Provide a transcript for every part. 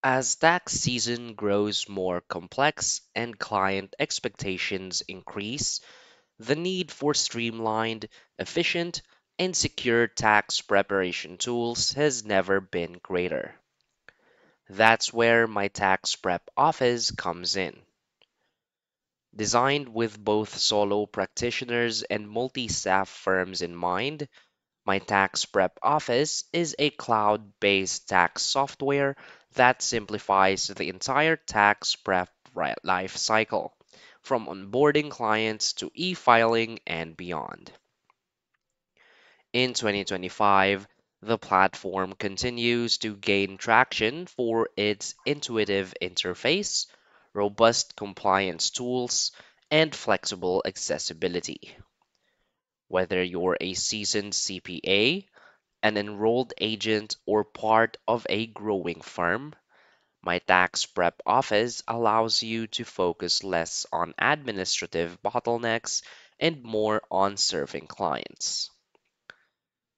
As tax season grows more complex and client expectations increase, the need for streamlined, efficient, and secure tax preparation tools has never been greater. That's where my tax prep office comes in. Designed with both solo practitioners and multi staff firms in mind, my tax prep office is a cloud based tax software that simplifies the entire tax prep life cycle, from onboarding clients to e filing and beyond. In 2025, the platform continues to gain traction for its intuitive interface, robust compliance tools, and flexible accessibility. Whether you're a seasoned CPA, an enrolled agent, or part of a growing firm, my tax prep office allows you to focus less on administrative bottlenecks and more on serving clients.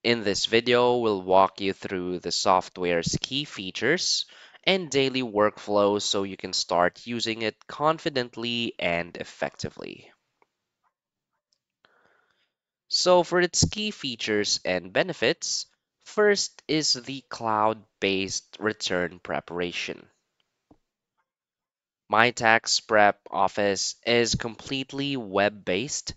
In this video, we'll walk you through the software's key features and daily workflow so you can start using it confidently and effectively. So, for its key features and benefits, first is the cloud based return preparation. My Tax Prep Office is completely web based,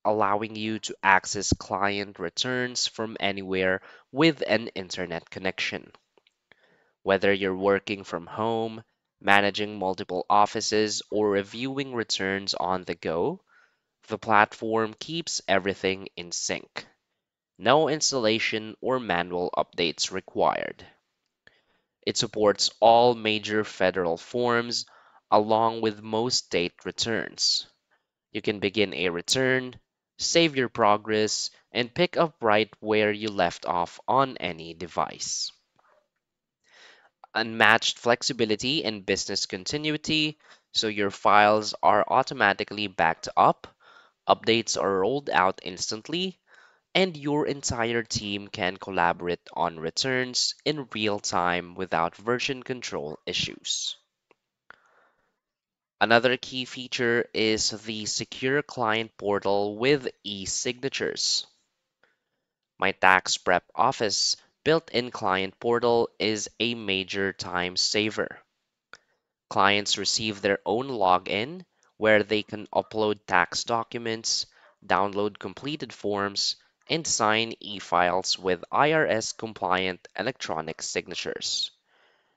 allowing you to access client returns from anywhere with an internet connection. Whether you're working from home, managing multiple offices, or reviewing returns on the go, the platform keeps everything in sync. No installation or manual updates required. It supports all major federal forms along with most state returns. You can begin a return, save your progress, and pick up right where you left off on any device. Unmatched flexibility and business continuity, so your files are automatically backed up, updates are rolled out instantly, and your entire team can collaborate on returns in real time without version control issues. Another key feature is the secure client portal with e-signatures. My Tax Prep Office built-in client portal is a major time saver. Clients receive their own login where they can upload tax documents, download completed forms, and sign e-files with IRS compliant electronic signatures.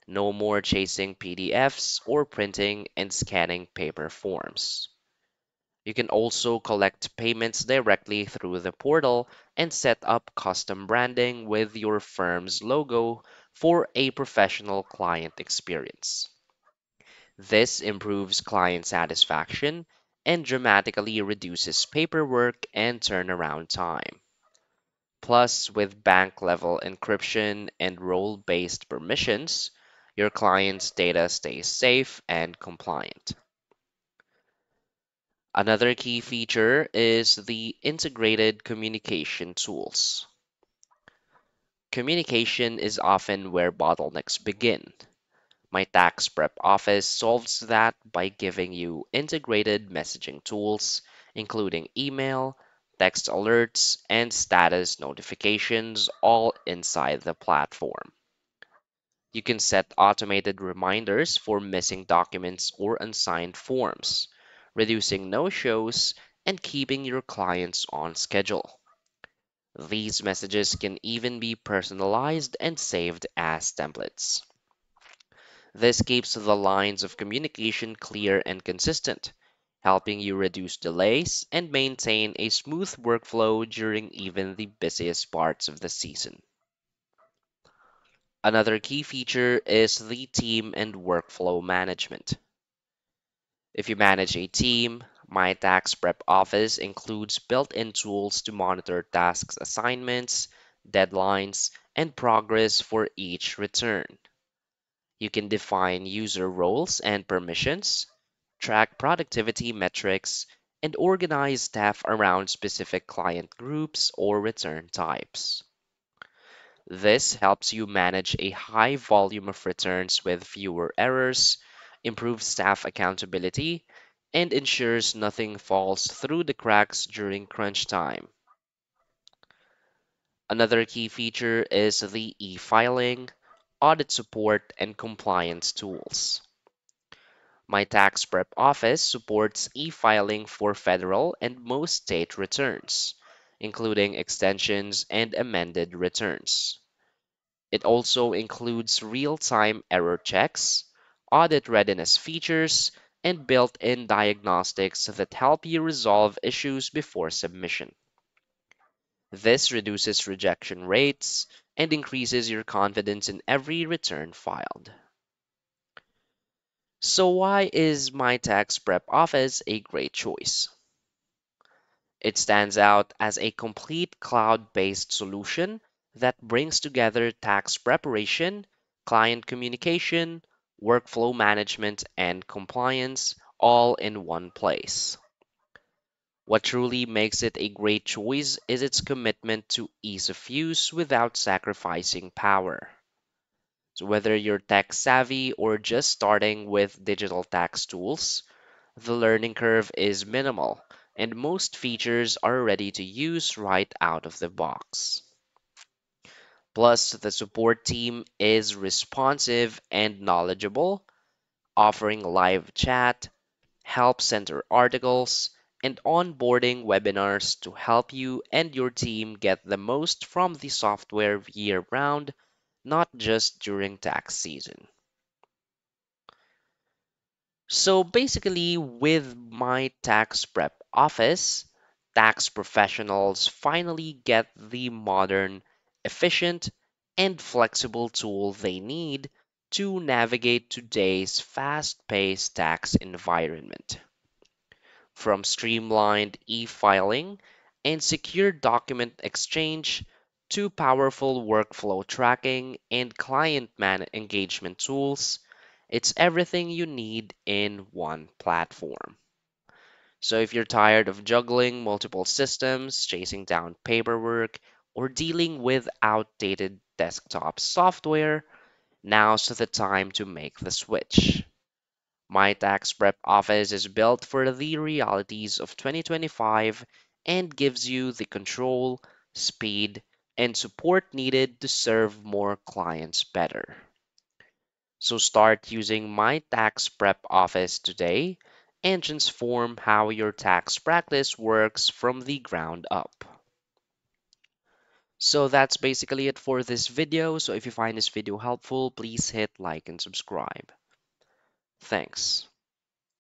No more chasing PDFs or printing and scanning paper forms. You can also collect payments directly through the portal and set up custom branding with your firm's logo for a professional client experience. This improves client satisfaction and dramatically reduces paperwork and turnaround time. Plus, with bank level encryption and role based permissions, your client's data stays safe and compliant. Another key feature is the integrated communication tools. Communication is often where bottlenecks begin. My Tax Prep Office solves that by giving you integrated messaging tools, including email, text alerts, and status notifications, all inside the platform. You can set automated reminders for missing documents or unsigned forms, reducing no shows and keeping your clients on schedule. These messages can even be personalized and saved as templates. This keeps the lines of communication clear and consistent, helping you reduce delays and maintain a smooth workflow during even the busiest parts of the season. Another key feature is the team and workflow management. If you manage a team, My Tax Prep Office includes built in tools to monitor tasks assignments, deadlines, and progress for each return. You can define user roles and permissions, track productivity metrics, and organize staff around specific client groups or return types. This helps you manage a high volume of returns with fewer errors, improves staff accountability, and ensures nothing falls through the cracks during crunch time. Another key feature is the e-filing, audit support, and compliance tools. My Tax Prep Office supports e-filing for federal and most state returns, including extensions and amended returns. It also includes real-time error checks, audit readiness features, and built-in diagnostics that help you resolve issues before submission. This reduces rejection rates and increases your confidence in every return filed. So why is My Tax Prep Office a great choice? It stands out as a complete cloud-based solution that brings together tax preparation, client communication, workflow management, and compliance all in one place. What truly makes it a great choice is its commitment to ease of use without sacrificing power. So whether you're tech savvy or just starting with digital tax tools, the learning curve is minimal, and most features are ready to use right out of the box. Plus, the support team is responsive and knowledgeable, offering live chat, help center articles, and onboarding webinars to help you and your team get the most from the software year round, not just during tax season. So basically, with my tax prep office, tax professionals finally get the modern, efficient, and flexible tool they need to navigate today's fast-paced tax environment. From streamlined e-filing and secure document exchange to powerful workflow tracking and engagement tools, it's everything you need in one platform. So if you're tired of juggling multiple systems, chasing down paperwork, or dealing with outdated desktop software, now's the time to make the switch. My Tax Prep Office is built for the realities of 2025 and gives you the control, speed, and support needed to serve more clients better. So start using My Tax Prep Office today and transform how your tax practice works from the ground up. So that's basically it for this video. So if you find this video helpful, please hit like and subscribe. Thanks.